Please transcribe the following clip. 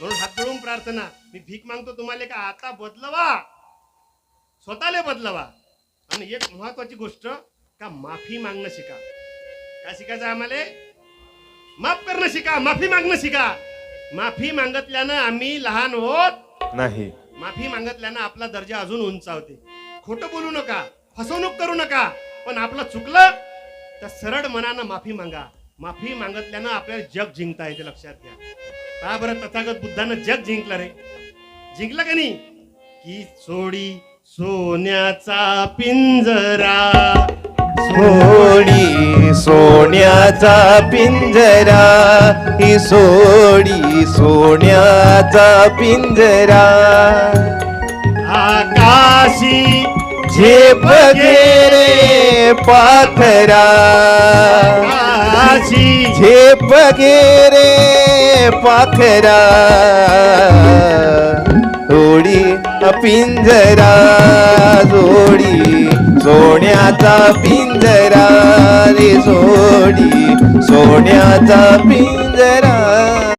म्हणून हात जोडून प्रार्थना, मी भीक मागतो तुम्हाला का आता बदलवा, स्वतःला बदलवा. आणि एक महत्वाची गोष्ट का माफी मागणं शिका. काय शिकायचं आम्हाला? माफ करणं शिका, माफी मागणं शिका. माफी मागितल्यानं आम्ही लहान होत नाही. माफी मागितल्यानं आपला दर्जा अजून उंचावते. खोटं बोलू नका, फसवणूक करू नका, पण आपलं चुकलं तर सरळ मनानं माफी मागा. माफी मागितल्यानं आपल्याला जग जिंकता येते, लक्षात घ्या. पहा बरं, तथागत बुद्धानं जग जिंकलं रे. जिंकलं का नाही? की सोडी सोन्याचा पिंजरा, सोडी सोन्याचा पिंजरा, ही सोडी सोन्याचा पिंजरा. आकाशी झेप रे पाखरा, आकाशी झेप रे पाखरा. सोडी पिंजरा, सोडी सोन्याचा पिंजरा रे, सोडी सोन्याचा पिंजरा.